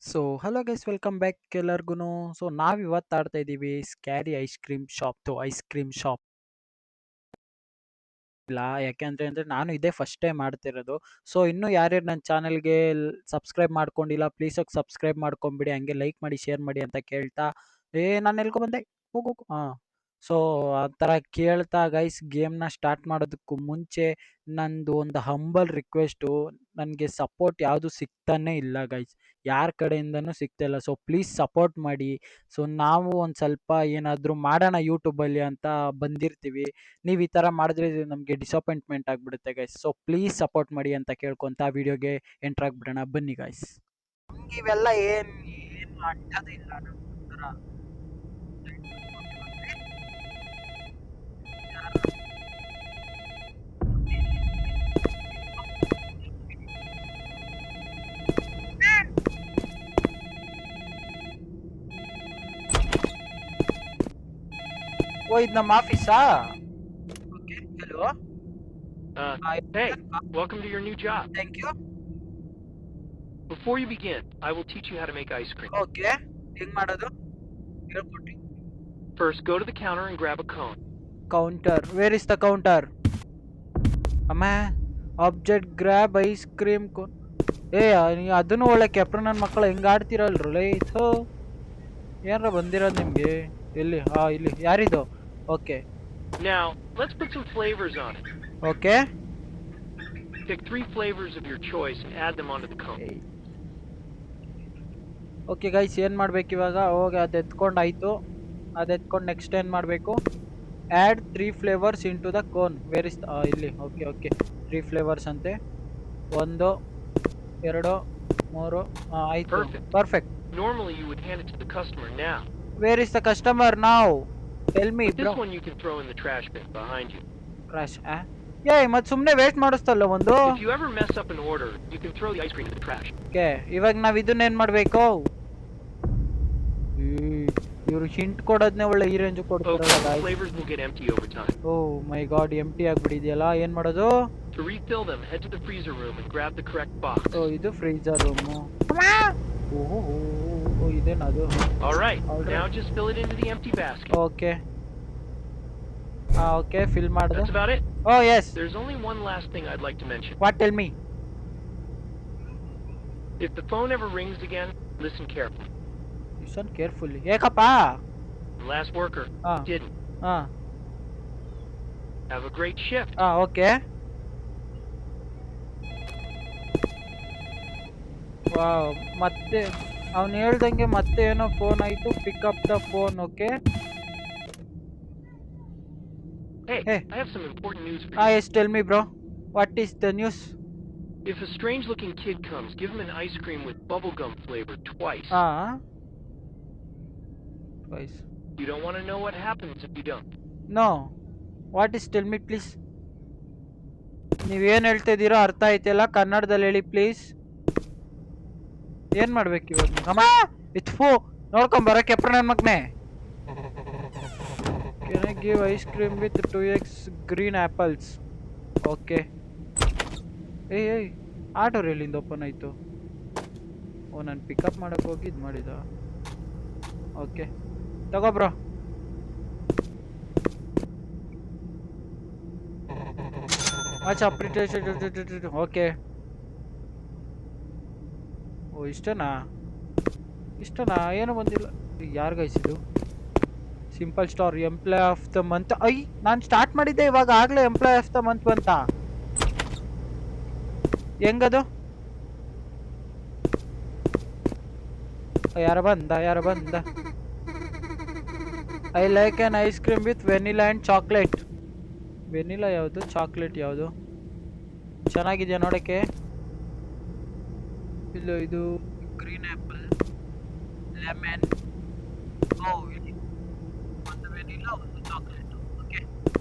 So hello guys welcome back ಎಲ್ಲರಿಗೂ. So ನಾವ್ ಇವತ್ತು ಆಡ್ತಾ ಇದೀವಿ ಸ್ಕ್ಯಾರಿ ಐಸ್ ಕ್ರೀಮ್ ಶಾಪ್ ಇಲ್ಲ. ಯಾಕೆಂದ್ರೆ ನಾನು ಇದೇ ಫಸ್ಟ್ ಟೈಮ್ ಮಾಡ್ತಿರೋದು. ಸೊ ಇನ್ನು ಯಾರ್ಯಾರು ನನ್ನ ಚಾನಲ್ಗೆ ಸಬ್ಸ್ಕ್ರೈಬ್ ಮಾಡ್ಕೊಂಡಿಲ್ಲ ಪ್ಲೀಸ್ ಹೋಗಿ ಸಬ್ಸ್ಕ್ರೈಬ್ ಮಾಡ್ಕೊಂಬಿಡಿ, ಹಂಗೆ ಲೈಕ್ ಮಾಡಿ ಶೇರ್ ಮಾಡಿ ಅಂತ ಕೇಳ್ತಾ ನಾನು ಎಲ್ಕೊ ಬಂದೆ ಹೋಗು ಹಾ. ಸೊ ಆ ಥರ ಕೇಳ್ತಾ ಗೈಸ್ ಗೇಮ್ನ ಸ್ಟಾರ್ಟ್ ಮಾಡೋದಕ್ಕೂ ಮುಂಚೆ ನಂದು ಒಂದು ಹಂಬಲ್ ರಿಕ್ವೆಸ್ಟು. ನನಗೆ ಸಪೋರ್ಟ್ ಯಾವುದು ಸಿಗ್ತಾನೆ ಇಲ್ಲ ಗೈಸ್, ಯಾರ ಕಡೆಯಿಂದನೂ ಸಿಗ್ತಾ ಇಲ್ಲ. ಸೊ ಪ್ಲೀಸ್ ಸಪೋರ್ಟ್ ಮಾಡಿ. ಸೊ ನಾವು ಒಂದು ಸ್ವಲ್ಪ ಏನಾದರೂ ಮಾಡೋಣ ಯೂಟ್ಯೂಬಲ್ಲಿ ಅಂತ ಬಂದಿರ್ತೀವಿ. ನೀವು ಈ ಥರ ಮಾಡಿದ್ರೆ ನಮಗೆ ಡಿಸಪಾಯಿಂಟ್ಮೆಂಟ್ ಆಗಿಬಿಡುತ್ತೆ ಗೈಸ್. ಸೊ ಪ್ಲೀಸ್ ಸಪೋರ್ಟ್ ಮಾಡಿ ಅಂತ ಕೇಳ್ಕೊಂತ ವಿಡಿಯೋಗೆ ಎಂಟ್ರ್ ಆಗ್ಬಿಡೋಣ ಬನ್ನಿ ಗೈಸ್. ಇವೆಲ್ಲ ಏನು ಅಂಟೋದಿಲ್ಲ ನಮ್ಮ ಹತ್ರ. ಓ ಇದು ನಮ್ಮ ಆಫೀಸಾ? Okay hello. Hey, welcome to your new job. Thank you. Before you begin, I will teach you how to make ice cream. Okay ಹೆಂಗ್ ಮಾಡೋದು ಹೇಳ್ಕೊಟ್ರಿ. First, go to the counter and grab a cone. Counter, where is the counter? ಅಮ್ಮ object grab ice cream cone. ಅದನ್ನು ಒಳ್ಳೆ ಕೆಪ್ರ ನನ್ನ ಮಕ್ಕಳು ಹೆಂಗೆ ಆಡ್ತಿರಲ್ರಲ್ಲ ಥೋ. ಏನಾರ ಬಂದಿರೋದು ನಿಮಗೆ ಎಲ್ಲಿ? ಇಲ್ಲಿ ಯಾರಿದು? Okay Now, let's put some flavors on it. Okay Pick 3 flavors of your choice and add them onto the cone. Okay guys ಏನು ಮಾಡ್ಬೇಕು ಇವಾಗ? ಹೋಗಿ ಅದು ಎತ್ಕೊಂಡಾಯ್ತು. ಅದು ಎತ್ಕೊಂಡು ನೆಕ್ಸ್ಟ್ ಏನು ಮಾಡಬೇಕು? Add 3 flavours into the cone. Where is ಇಲ್ಲಿ. ಓಕೆ ಓಕೆ 3 ಫ್ಲೇವರ್ಸ್ ಅಂತೆ. 1 2 3 ಆಯಿತು. Perfect. Normally, you would hand it to the customer now. Where is the customer now? Tell me But bro. this one you can throw in the trash bin behind you. Crash ಮತ್ತೆ ಸುಮ್ಮನೆ waste ಮಾಡಿಸ್ತಲ್ಲ ಒಂದು. If you ever mess up an order, you can throw the ice cream in the trash. Okay ಇವಾಗ ನಾವು ಇದನ್ನ ಏನು ಮಾಡಬೇಕು? ಇವರು hint ಕೊಡೋದನ್ನೇ ಒಳ್ಳೆ ಈ ರೇಂಜ್ ಕೊಡ್ತಾರಲ್ಲ Okay, guys. flavors will get empty over time. O my god ಎಂಟಿ ಆಗ್ಬಿಟ್ಟಿದೆಯಲ್ಲ, ಏನು ಮಾಡೋದು? To refill them, head to the freezer room and grab the correct box. ಓ ಇದು ಫ್ರೀಜರ್ ರೂಮು. ಓಹೋ ಇದೇನದು? All right, Alright. now just fill it into the empty basket. Okay okay fill ಮಾಡಿದೆ. That's about it. Oh yes. There's only one last thing I'd like to mention. What tell me? If the phone ever rings again, listen carefully. Listen carefully. ಏಕಪ್ಪ? The last worker Ah. didn't. ಹಾಂ Have a great shift. Okay. Wow, ಮತ್ತೆ ಅವ್ನು ಹೇಳ್ದಂಗೆ ಮತ್ತೆ ಏನೋ phone ಆಯಿತು. Pick up the phone. Okay Hey, Hey. I have some important news for you. Yes tell me bro, what is the news? If a strange-looking kid comes, give him an ice cream with bubblegum flavor twice. Twice. You don't want to know what happens if you don't. No, what is tell me please. ನೀವೇನು ಹೇಳ್ತಾ ಇದ್ದೀರೋ ಅರ್ಥ ಆಯ್ತಿಲ್ಲ, ಕನ್ನಡದಲ್ಲಿ ಹೇಳಿ please. ಏನು ಮಾಡ್ಬೇಕು ಇವಾಗ? ಅಮ್ಮ ಇಟ್ಫು ನೋಡ್ಕೊಂಬರ ಕೆಪ್ರ ನನ್ನ ಮಗನೇ. Can I give ice cream with 2x green apples? Okay. ಏಯ್ ಆಟೋ ಎಲ್ಲಿಂದ ಓಪನ್ ಆಯಿತು? ಓ ನಾನು ಪಿಕಪ್ ಮಾಡೋಕ್ಕೆ ಹೋಗಿ ಇದು ಮಾಡಿದ. ಓಕೆ ತಗೋ bro. Much appreciation. Okay oh ಇಷ್ಟನಾ? ಏನೂ ಬಂದಿಲ್ಲ. ಯಾರು ಗೈಸಿದು? Simple star employee of the month. ನಾನು ಸ್ಟಾರ್ಟ್ ಮಾಡಿದ್ದೆ ಇವಾಗ, ಆಗಲೇ ಎಂಪ್ಲಾಯ್ ಆಫ್ ದ ಮಂತ್ ಬಂತ. ಹೆಂಗದು? ಯಾರ ಬಂದ? I like on ice cream with vanilla and chocolate. Vanilla ಯಾವುದು, ಚಾಕ್ಲೇಟ್ ಯಾವುದು? ಚೆನ್ನಾಗಿದೆಯಾ ನೋಡೋಕ್ಕೆ? ಇಲ್ಲ ಇದು ಗ್ರೀನ್ ಆ್ಯಪಲ್, ಲೆಮನ್. ಒಂದು ವೆನಿಲಾ ಒಂದು ಚಾಕ್ಲೇಟ್. ಓಕೆ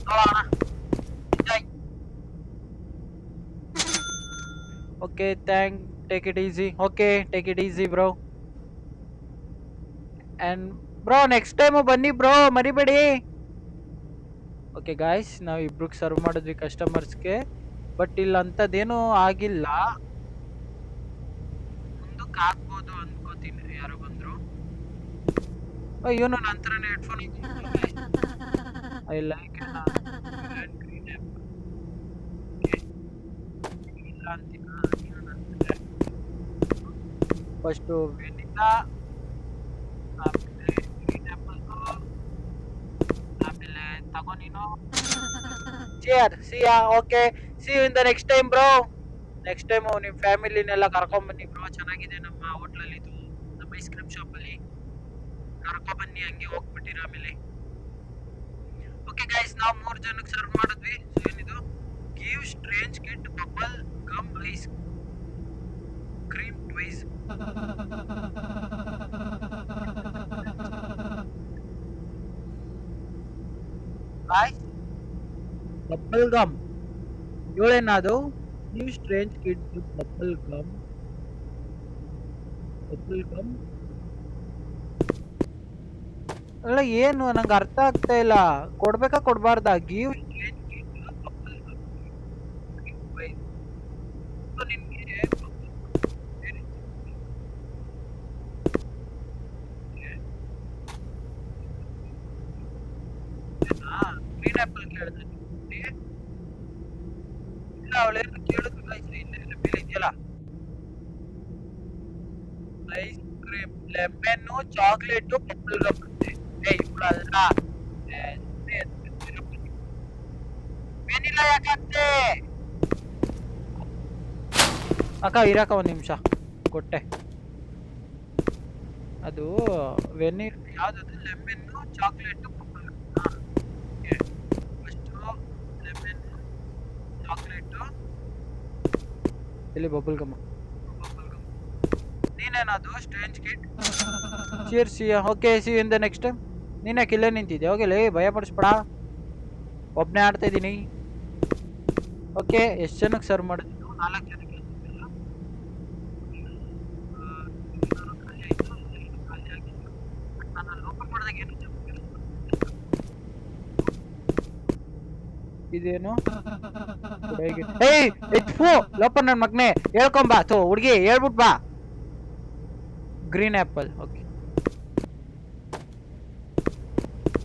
ನೋಡೋಣ. Okay take it easy. Okay take it easy bro. And bro next time ಬನ್ನಿ ಬ್ರೋ, ಮರಿಬೇಡಿ. ಓಕೆ ಗಾಯ್ಸ್, ನಾವು ಇಬ್ರಿಗೆ ಸರ್ವ್ ಮಾಡಿದ್ವಿ ಕಸ್ಟಮರ್ಸ್ಗೆ. ಬಟ್ ಇಲ್ಲಿ ಅಂಥದ್ದೇನೂ ಆಗಿಲ್ಲ. ಮುಂದಕ್ಕೆ ಆಗ್ಬೋದು ಅನ್ಕೋತೀನಿ. ಇವನು ನನ್ನ ಹತ್ರನೇ ಹೆಡ್ಫೋನ್ ಐ ಲೈಕ್ ಗ್ರೀನ್ ಇಲ್ಲ ಅಂತೀನ ಫಸ್ಟು ವೆನಿಲಾ ಆಮೇಲೆ ಗ್ರೀನ್ ಆ್ಯಪಲ್ ಆಮೇಲೆ ತಗೋ ನೀನು cheer see ya okay see you in the next time bro next time ನಿಮ್ಮ ಫ್ಯಾಮಿಲಿನೆಲ್ಲ ಕರ್ಕೊಂಬನ್ನಿ ಬ್ರೋ ಚೆನ್ನಾಗಿದೆ ನಮ್ಮ ಹೋಟ್ಲಲ್ಲಿ ಇದು ನಮ್ಮ ಐಸ್ ಕ್ರೀಮ್ ಶಾಪಲ್ಲಿ ಕರ್ಕೊಂಬನ್ನಿ ಹಂಗೆ ಹೋಗ್ಬಿಟ್ಟಿರ ಆಮೇಲೆ ಓಕೆ ಗೈಸ್ ನಾವು 3 ಜನಕ್ಕೆ ಸರ್ವ್ ಮಾಡಿದ್ವಿ ಸೊ ಏನಿದು give strange kid bubble gum ice cream twice boy bubble gum ಇವಳೇನದು give strange kid bubble gum ಅಲ್ಲ ಏನು ನಂಗೆ ಅರ್ಥ ಆಗ್ತಾ ಇಲ್ಲ ಕೊಡ್ಬೇಕಾ ಕೊಡ್ಬಾರ್ದಾ ಗಿವ್ ನಿನ್ಗೆ ಗ್ರೀನ್ ಆಪಲ್ ಕೇಳಿದೆ ಇಲ್ಲ ಅವಳೇನು ಕೇಳಿದ್ರಲ್ಲ ಇಲ್ಲ ಮೇಲೆ ಇದೆಯಲ್ಲ ice cream lemon chocolate purple gum ಇವಳಲ್ಲ ವೆನಿಲಾ ಯಾಕಾಗ್ತೆ ಅಕ್ಕ ಇರಾಕ ಒಂದ್ ನಿಮಿಷ ಕೊಟ್ಟೆ ಅದು ವೆನಿಲ್ ಯಾವ್ದದು lemon chocolate purple first lemon chocolate ಇಲ್ಲಿ ಬಬಲ್ ಗಮ್ ನೀನೇನದು strange kid ಚೀರ್ಸ್ okay C in the next time ನೀನೇ ಕಿಲ್ಲೇ ನಿಂತಿದ್ದೆ ಹೋಗಿಲ್ಲ ಭಯ ಪಡಿಸ್ಬೇಡ ಒಬ್ಬನೇ ಆಡ್ತಾ ಇದ್ದೀನಿ ಓಕೆ ಎಷ್ಟು ಜನಕ್ಕೆ ಸರ್ವ್ ಮಾಡಿದ್ವಿ 4 ಜನಕ್ಕೆ ಇದೇನು ಲೋಪನ್ ನನ್ನ ಮಗ್ನೆ ಹೇಳ್ಕೊಂಬಾ ಥೋ ಹುಡುಗಿ ಹೇಳ್ಬಿಟ್ ಬಾ ಗ್ರೀನ್ ಆಪಲ್ ಓಕೆ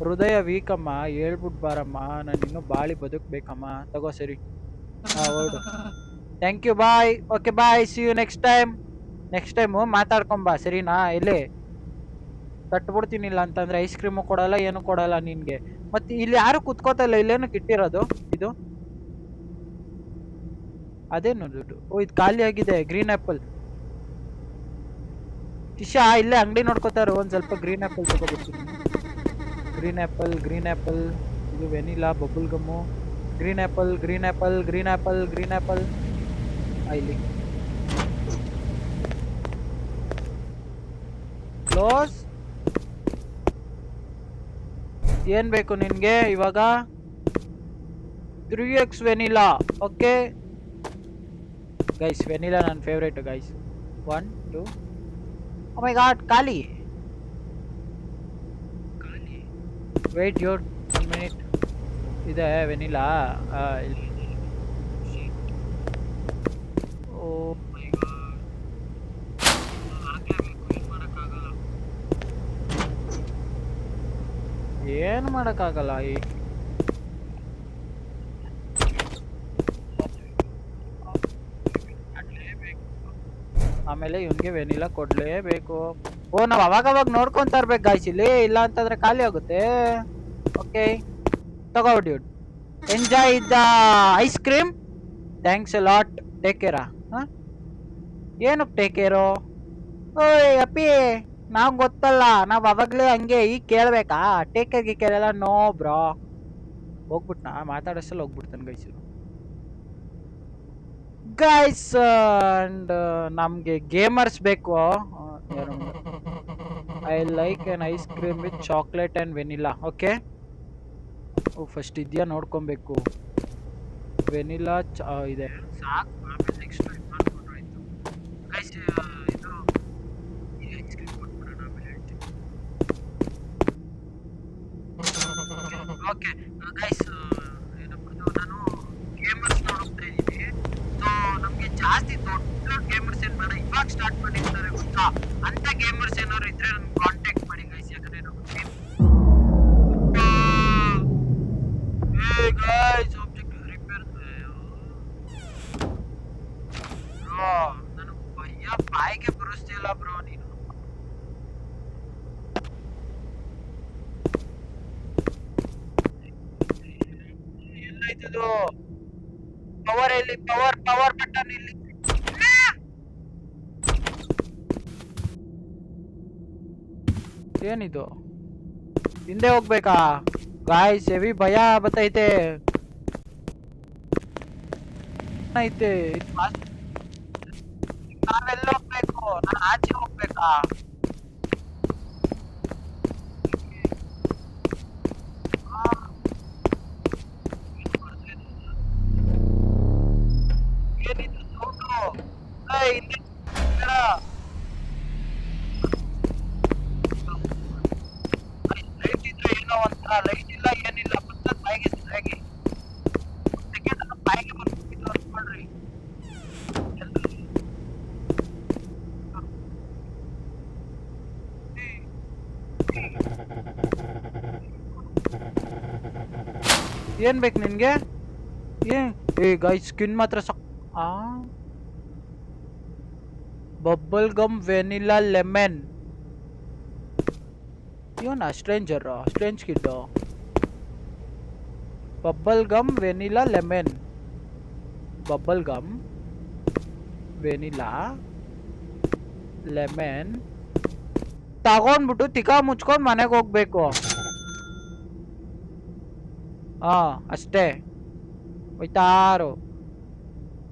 ಹೃದಯ ವೀಕಮ್ಮ ಹೇಳ್ಬಿಟ್ ಬಾರಮ್ಮ ನಾನು ಇನ್ನೂ ಬಾಳಿ ಬದುಕ್ಬೇಕಮ್ಮ ತಗೋ ಸರಿ ಹೊರಡು thank you bye okay bye see you next time ಮಾತಾಡ್ಕೊಂಬಾ ಸರಿನಾ ಎಲ್ಲಿ ತಟ್ಬಿಡ್ತೀನಿಲ್ಲ ಅಂತಂದ್ರೆ ಐಸ್ ಕ್ರೀಮು ಕೊಡಲ್ಲ ಏನು ಕೊಡಲ್ಲ ನಿನ್ಗೆ ಮತ್ತೆ ಇಲ್ಲಿ ಯಾರು ಕುತ್ಕೋತಾ ಇಲ್ಲ ಇಲ್ಲೇನಕ್ಕೆ ಇಟ್ಟಿರೋದು ಇದು ಅದೇನು ದುಡ್ಡು ಓ ಇದು ಖಾಲಿ ಆಗಿದೆ ಗ್ರೀನ್ ಆಪಲ್ ಟಿಶಾ ಇಲ್ಲೇ ಅಂಗಡಿ ನೋಡ್ಕೋತಾರ ಒಂದ್ ಸ್ವಲ್ಪ ಗ್ರೀನ್ ಆಪಲ್ ತಗೋಬಿಡ್ತೀನಿ ಗ್ರೀನ್ ಆಪಲ್ ಇದು vanilla bubble gum green apple ಇಲ್ಲಿ ಕ್ಲೋಸ್ ಏನ್ ಬೇಕು ನಿನ್ಗೆ ಇವಾಗ 3x vanilla okay guys vanilla ನನ್ನ ಫೇವ್ರೇಟ್ ಗೈಸ್ 1 2 ಓ ಮೈ ಗಾಡ್ ಖಾಲಿ ವೇಟ್ ಯೋರ್ 1 ಮಿನಿಟ್ ಇದೆ ವೆನಿಲಾ ಓ ಮೈ ಗಾಡ್ ಏನು ಮಾಡೋಕ್ಕಾಗಲ್ಲ ಈ ಆಮೇಲೆ ಇವನ್ಗೆ ವೆನಿಲಾ ಕೊಡ್ಲೇಬೇಕು ಓ ನಾವ್ ಅವಾಗ ನೋಡ್ಕೊಂತ ಇರ್ಬೇಕು ಗಾಯ್ಸ್ ಇಲ್ಲಿ ಇಲ್ಲ ಅಂತಂದ್ರೆ ಖಾಲಿ ಆಗುತ್ತೆ ಓಕೆ ತಗೋ dude enjoy the ice cream thanks a lot take ಕೇರಾ ಏನಕ್ಕೆ ಟೇಕ್ ಕೇರು ಓಯ್ ಅಪ್ಪಿ ನಾವ್ ಗೊತ್ತಲ್ಲ ನಾವ್ ಅವಾಗ್ಲೇ ಹಂಗೆ ಈಗ ಕೇಳ್ಬೇಕಾ ಟೇಕ್ ಕೇರ್ ಕೇಳಲ್ಲ ನೋ ಬ್ರೋ ಹೋಗ್ಬಿಟ್ನಾ ಮಾತಾಡೋಷ್ಟಲ್ಲಿ ಹೋಗ್ಬಿಡ್ತಾನೆ ಗೈಸ್ ಅಂಡ್ ನಮ್ಗೆ ಗೇಮರ್ಸ್ ಬೇಕು I like an ice cream with chocolate and vanilla okay first ಇದೆಯಾ ನೋಡ್ಕೊಬೇಕು ವೆನಿಲಾ ಇದೆ ಸಾಕು ಆಮೇಲೆ ನೆಕ್ಸ್ಟ್ ಮಾಡ್ಕೊಂಡ್ರೆ ಆಯ್ತು ಗೈಸ್ ಇದು ಐಸ್ ಕ್ರೀಮ್ ಕೊಟ್ಬಿಡೋಣ ಆಮೇಲೆ ಹೇಳ್ತೀನಿ ಓಕೆ ಗೈಸ್ ಏನಪ್ಪದು ನಾನು ಗೇಮರ್ಸ್ ನೋಡ್ತಾ ಇದ್ದೀನಿ ಸೊ ನಮಗೆ ಜಾಸ್ತಿ ದೊಡ್ಡ ಗೇಮರ್ಸ್ ಏನು ಬೇಡ ಇವಾಗ ಸ್ಟಾರ್ಟ್ ಮಾಡಿರ್ತಾರೆ ಗೊತ್ತಾ ಅಂತ ಗೇಮರ್ಸ್ ಏನಾದ್ರು ಇದ್ರೆ ನನ್ಗೆ ಕಾಂಟ್ಯಾಕ್ಟ್ ಮಾಡಿ ಗೈಸ್ ಯಾಕಂದ್ರೆ ಏನಿದು ಪವರ್ ಎಲ್ಲಿ ಪವರ್ ಬಟನ್ ಇಲ್ಲಿ ಏನಿದು ಹಿಂದೆ ಹೋಗ್ಬೇಕಾ ಗಾಯ್ಸ್ ಹೆವಿ ಭಯ ಬತ್ತೈತೆ ಐತೆ ನಾವೆಲ್ಲ ಹೋಗ್ಬೇಕು ನಾನು ಆಚೆ ಹೋಗ್ಬೇಕಾ ಏನಿದು ಸೌಂಡು ಹಿಂದೆ ಲೈಟ್ ಇದ್ರೆ ಏನೋ ಒಂಥರ ಲೈಟ್ ಇಲ್ಲ ಏನಿಲ್ಲ ಮತ್ತೆ ಬಾಯಿಗೆ ಸರಿಯಾಗಿ ಸೆಕೆಂಡ್ ಬಾಯಿಗೆ ಬರ್ಬಿಟ್ಟು ಅನ್ಕೊಳ್ರಿ ಏನ್ ಬೇಕು ನಿನ್ಗೆ ಏ ಗಾಯ್ಸ್ ಸ್ಕಿನ್ ಮಾತ್ರ ಬಬಲ್ ಗಮ್ ವೆನಿಲಾ ಲೆಮನ್ ಇವನ strange kid bubble gum vanilla lemon bubble gum vanilla lemon ತಗೊಂಡ್ಬಿಟ್ಟು ತಿಕ್ಕ ಮುಚ್ಕೊಂಡ್ ಮನೆಗೆ ಹೋಗ್ಬೇಕು ಅಷ್ಟೇ ಹೋಯ್ತಾರೋ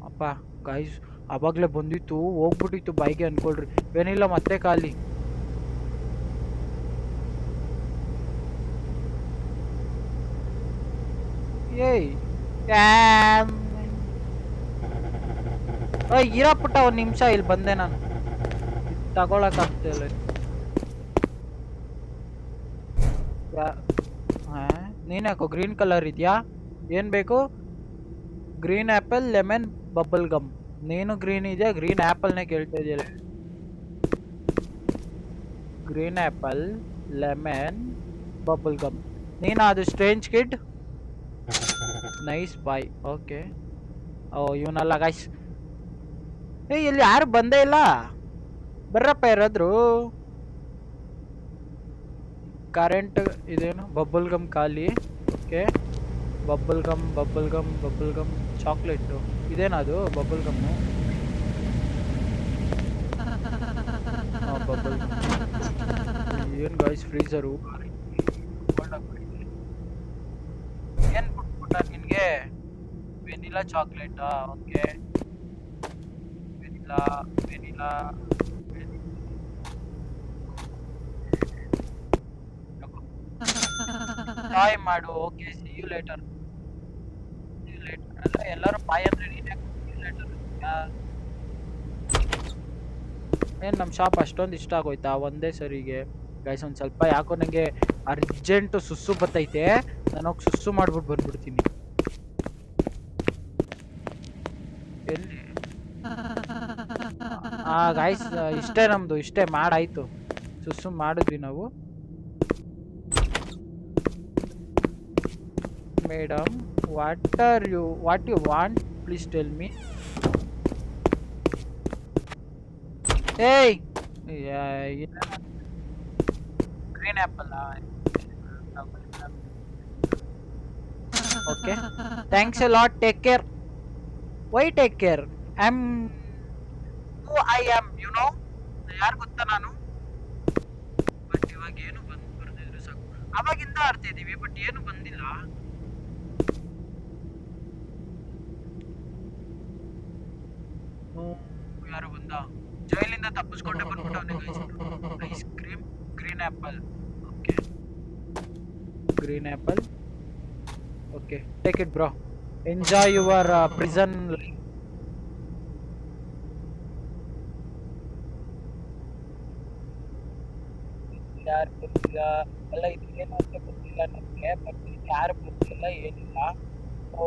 ಅಪ್ಪ ಗೈಸ್ ಅವಾಗ್ಲೇ ಬಂದಿತ್ತು ಹೋಗ್ಬಿಟ್ಟಿತ್ತು ಬೈಗೆ ಅನ್ಕೊಳ್ರಿ ವೆನಿಲ್ಲ ಮತ್ತೆ ಖಾಲಿ ಏಯ್ ಇರಪ್ಪುಟ್ಟ ಒಂದ್ ನಿಮಿಷ ಇಲ್ಲಿ ಬಂದೆ ನಾನು ತಗೊಳಕ್ ಆಗ್ತಿಲ್ಲ ನೀನ್ ಯಾಕೋ ಗ್ರೀನ್ ಕಲರ್ ಇದೆಯಾ ಏನ್ ಬೇಕು green apple lemon bubble gum ನೀನು ಗ್ರೀನ್ ಇದೆಯಾ ಗ್ರೀನ್ ಆಪಲ್ನೇ ಕೇಳ್ತಾ ಇದೆಯಲ್ಲ green apple lemon bubble gum ನೀನು ಅದು strange kid nice boy okay oh ಇವನಲ್ಲ ಗೈಸ್ ಇಲ್ಲಿ ಯಾರು ಬಂದೇ ಇಲ್ಲ ಬರ್ರಪ್ಪ ಯಾರಾದ್ರು ಕರೆಂಟ್ ಇದೇನು ಬಬಲ್ ಗಮ್ ಖಾಲಿ ಓಕೆ ಬಬಲ್ ಗಮ್ ಚಾಕ್ಲೇಟ್ ಇದೇನದು ಬಬಲ್ ಗಮ್ ಬಬಲ್ ಏನ್ ಗಾಯ್ಸ್ ಫ್ರೀಜರು ಏನ್ ಕೊಟ್ಬಿಟ್ಟ ನಿನ್ಗೆ ವೆನಿಲಾ ಚಾಕ್ಲೇಟಾ ಓಕೆ ವೆನಿಲಾ ಬಾಯ್ ಮಾಡು ಓಕೆ ಸಿ ಯು ಲೇಟರ್ ಅಲ್ಲ ಎಲ್ಲರೂ ಬಾಯ್ ಅಂದ್ರೆ ನೀನೇ ಏನ್ ನಮ್ಮ ಶಾಪ್ ಅಷ್ಟೊಂದು ಇಷ್ಟ ಆಗೋಯ್ತಾ ಒಂದೇ ಸರಿಗೆ ಗೈಸ್ ಒಂದ್ ಸ್ವಲ್ಪ ಯಾಕೋ ನಂಗೆ ಅರ್ಜೆಂಟ್ ಸುಸ್ಸು ಬತ್ತೈತೆ ನಾನು ಹೋಗಿ ಸುಸ್ಸು ಮಾಡ್ಬಿಟ್ಟು ಬಂದ್ಬಿಡ್ತೀನಿ ಎಲ್ಲಿ ಗೈಸ್ ಇಷ್ಟೇ ಮಾಡಾಯ್ತು ಸುಸ್ಸು ಮಾಡಿದ್ವಿ ನಾವು madam what you want please tell me ಏಯ್ green apple okay thanks a lot take care why take care I am you know ಯಾರು ಗೊತ್ತಾ ನಾನು ಬಟ್ ಇವಾಗ ಏನು ಬರ್ದಿದ್ರು ಸಾಕು ಅವಾಗಿಂದ ಆಡ್ತಿದೀವಿ ಬಟ್ ಏನು ಬಂದಿಲ್ಲ ಯಾರು ಬಂದ ಜೈಲಿಂದ ತಪ್ಪಿಸ್ಕೊಂಡೆ ಬಂದ್ಬಿಟ್ಟು ice cream green apple okay green apple okay take it bro enjoy your prison ಯಾರು ಗೊತ್ತಿಲ್ಲ ಎಲ್ಲ ಇದು ಏನು ಅಂತ ಗೊತ್ತಿಲ್ಲ ನಮಗೆ ಬಟ್ ಯಾರು ಗೊತ್ತಿಲ್ಲ ಏನಿಲ್ಲ so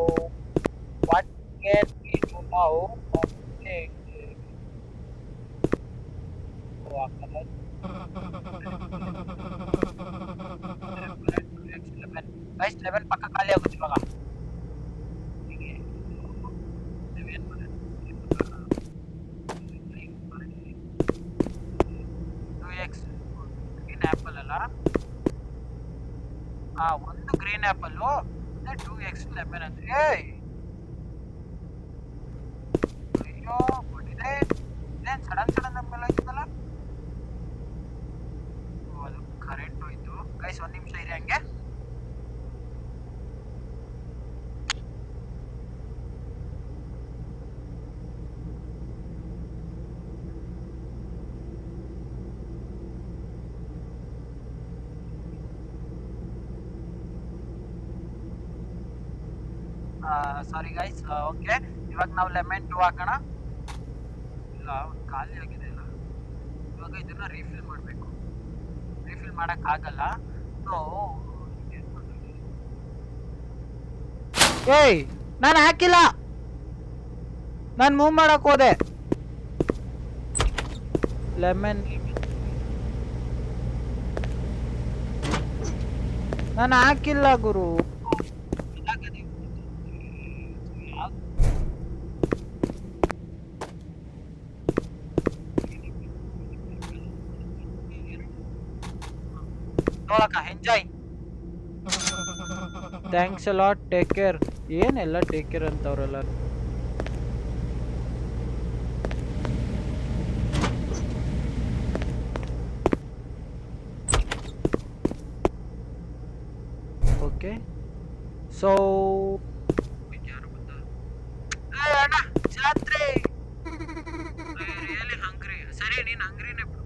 what can we do now guys 11 ಪಕ್ಕ ಖಾಲಿ ಆಗುತ್ತೆ ಇವಾಗ ಗ್ರೀನ್ ಆಪಲ್ ಅಲ್ಲ ಒಂದು ಗ್ರೀನ್ ಆಪಲ್ 2x ಲೆಮನ್ ಅಂದ್ರೆ ಏಯ್ ಅಯ್ಯೋ ಹೊಡಿದೆ ಇದೇನ್ ಸಡನ್ ಸಡನ್ ನಮ್ಮೆಲ್ಲ ಆಯ್ತಲ್ಲ. ಅದು ಕರೆಂಟ್ ಹೋಯ್ತು ಗೈಸ್, ಒಂದ್ ನಿಮಿಷ ಇರಿ ಹಂಗೆ. Sorry guys. ಓಕೆ, ಇವಾಗ ನಾವು ಲೆಮನ್ 2 ಹಾಕೋಣ. ಇಲ್ಲ ಒಂದು ಖಾಲಿ ಆಗಿದೆ ಅಲ್ಲ, ಇವಾಗ ಇದನ್ನ ರೀಫಿಲ್ ಮಾಡಬೇಕು. ರೀಫಿಲ್ ಮಾಡಕ್ ಆಗಲ್ಲ. ಸೊ ಏಯ್ ನಾನು ಹಾಕಿಲ್ಲ, ನಾನು ಮೂವ್ ಮಾಡಕ್ ಹೋದೆ. ಲೆಮನ್ ನಾನು ಹಾಕಿಲ್ಲ ಗುರು. ನೋಡಕ enjoy. Thanks a lot, take care. ಏನೆಲ್ಲ ಟೇಕ್ ಕೇರ್ ಅಂತವ್ರಲ್ಲ. ಓಕೆ, ಸೊ ಅಣ್ಣ ಜಾತ್ರೆ ರಿಯಲಿ ಹಂಗ್ರಿ. ಸರಿ ನೀನ್ ಹಂಗ್ರಿನೇ ಬಿಡು.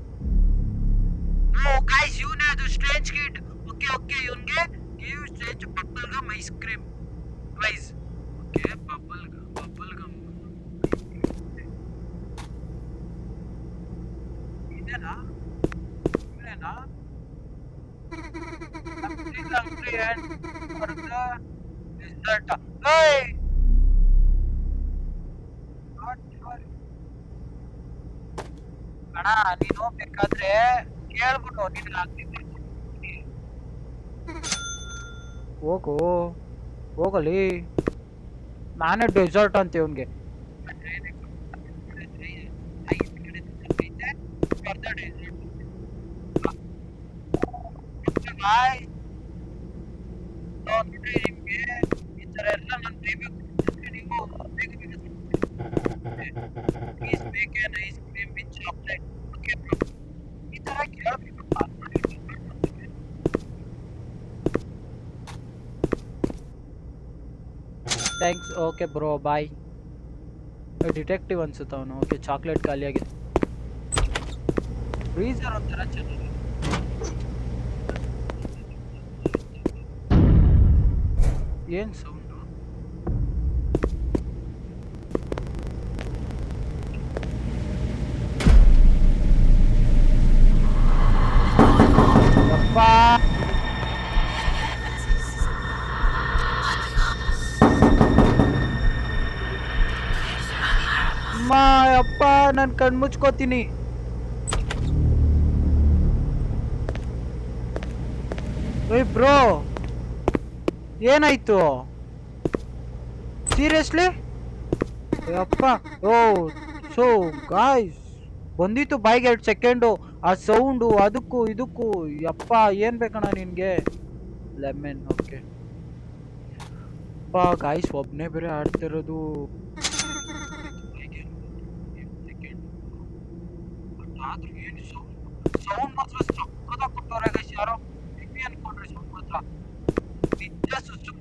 ನೋ ಗೈಸ್, ಇವನೇ ಅದು ಸ್ಟ್ರೇಂಜ್ ಕಿಡ್. ಓಕೆ ಓಕೆ, ಇವನ್ಗೆ give strange bubble gum ice cream guys. Okay, bubble gum ಇದೇನಾ? ಇದೇನಾ? hungry and for the dessert. Hey! Not sorry. ಅಣ್ಣ ನೀನು ಬೇಕಾದ್ರೆ ಕೇಳ್ಬಿಟ್ಟು ನೀನು ಆಗ್ತಿದ್ದೆ. ಹೋಗು ಹೋಗಲಿ, ನಾನೇ ಡೆಸರ್ಟ್ ಅಂತ ಇವನ್ಗೆ. ಬಾಯ್ ನಿಮ್ಗೆ ಈ ತರ ಎಲ್ಲ ನಾನು ನೀವು please make an ice cream with chocolate. Okay bro, ಈ ತರ ಕೇಳಬೇಕಪ್ಪ. ಥ್ಯಾಂಕ್ಸ್. ಓಕೆ ಬ್ರೋ, ಬಾಯ್. ಡಿಟೆಕ್ಟಿವ್ ಅನ್ಸುತ್ತ ಅವನು. ಓಕೆ, ಚಾಕ್ಲೇಟ್ ಖಾಲಿಯಾಗಿದೆ. ಫ್ರೀಸರ್ ಒಂಥರ ಚೆನ್ನಾಗಿ. ಏನ್ ಸೌಂಡು? ಅಪ್ಪ ಅಮ್ಮ ಅಪ್ಪ, ನಾನು ಕಣ್ಮುಚ್ಕೋತೀನಿ. ಏಯ್ ಬ್ರೋ, ಏನಾಯ್ತು ಸೀರಿಯಸ್ಲಿ? ಅಪ್ಪ ಓ, ಸೊ ಗಾಯ್ಸ್ ಬಂದಿತ್ತು ಬಾಯಿಗೆ 2 ಸೆಕೆಂಡು. ಆ ಸೌಂಡು ಅದಕ್ಕೂ ಇದಕ್ಕೂ ಯಪ್ಪ, ಏನ್ ಬೇಕಣ್ಣ ನಿನ್ಗೆ? ಲೆಮನ್. ಓಕೆ ಅಪ್ಪ ಗಾಯ್ಸ್, ಒಬ್ನೇ ಬೇರೆ ಆಡ್ತಿರೋದು. ಸೌಂಡ್ ಮಾತ್ರ ಸಕ್ಕತ್ತಾಗಿ ಕೊಟ್ಟವ್ರೆ ಗೈಸ್. ಯಾರೋ ಹೆಮ್ಮೆ ಅನ್ಕೊಂಡ್ರೆ ಸೌಂಡ್ ಮಾತ್ರ ನಿಜ ಸುಸು.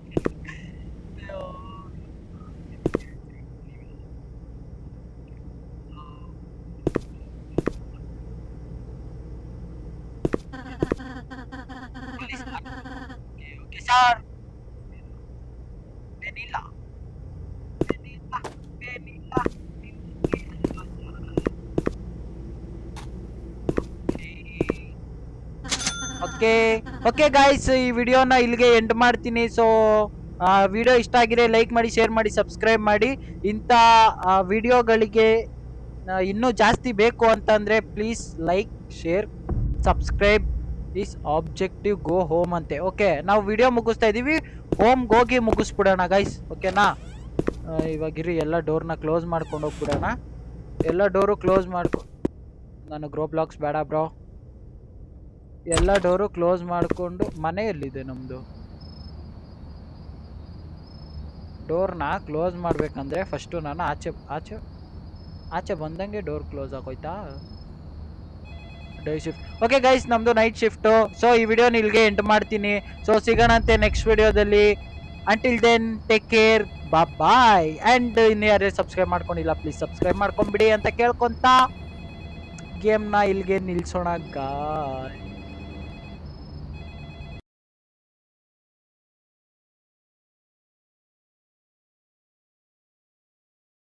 Okay sir. Vanilla vanilla vanilla. Okay okay guys, ಈ ವಿಡಿಯೋನ ಇಲ್ಲಿಗೆ ಎಂಡ್ ಮಾಡ್ತೀನಿ. ಸೊ ವಿಡಿಯೋ ಇಷ್ಟ ಆಗಿದೆ ಲೈಕ್ ಮಾಡಿ, ಶೇರ್ ಮಾಡಿ, ಸಬ್ಸ್ಕ್ರೈಬ್ ಮಾಡಿ. ಇಂಥ ವಿಡಿಯೋಗಳಿಗೆ ಇನ್ನೂ ಜಾಸ್ತಿ ಬೇಕು ಅಂತಂದರೆ please like, share, subscribe. Is objective go home ಅಂತೆ. ಓಕೆ, ನಾವು ವಿಡಿಯೋ ಮುಗಿಸ್ತಾ ಇದ್ದೀವಿ, ಹೋಮ್ಗೆ ಹೋಗಿ ಮುಗಿಸ್ಬಿಡೋಣ ಗೈಸ್. ಓಕೆನಾ? ಇವಾಗಿರಿ ಎಲ್ಲ ಡೋರ್ನ ಕ್ಲೋಸ್ ಮಾಡ್ಕೊಂಡು ಹೋಗ್ಬಿಡೋಣ. ಎಲ್ಲ ಡೋರು ಕ್ಲೋಸ್ ಮಾಡ್ಕೊ. ನಾನು ಗ್ರೋ ಬ್ಲಾಕ್ಸ್ ಬೇಡ ಬ್ರೋ. ಎಲ್ಲ ಡೋರು ಕ್ಲೋಸ್ ಮಾಡಿಕೊಂಡು. ಮನೆಯಲ್ಲಿದೆ ನಮ್ಮದು. ಡೋರ್ನ ಕ್ಲೋಸ್ ಮಾಡ್ಬೇಕಂದ್ರೆ ಫಸ್ಟು ನಾನು ಆಚೆ ಆಚೆ ಆಚೆ ಬಂದಂಗೆ ಡೋರ್ ಕ್ಲೋಸ್ ಆಗೋಯ್ತಾ. Day shift. ಓಕೆ ಗೈಸ್, ನಮ್ದು ನೈಟ್ ಶಿಫ್ಟು. ಸೊ ಈ ವಿಡಿಯೋನ ಇಲ್ಲಿಗೆ ಎಂಡ್ ಮಾಡ್ತೀನಿ. ಸೊ ಸಿಗೋಣಂತೆ ನೆಕ್ಸ್ಟ್ ವಿಡಿಯೋದಲ್ಲಿ. Until then take care, bye. And ಇನ್ನು ಯಾರೇ ಸಬ್ಸ್ಕ್ರೈಬ್ ಮಾಡ್ಕೊಂಡಿಲ್ಲ ಪ್ಲೀಸ್ ಸಬ್ಸ್ಕ್ರೈಬ್ ಮಾಡ್ಕೊಂಬಿಡಿ ಅಂತ ಕೇಳ್ಕೊಂತ ಗೇಮ್ನ ಇಲ್ಲಿಗೆ ನಿಲ್ಸೋಣ ಗಾಯ್.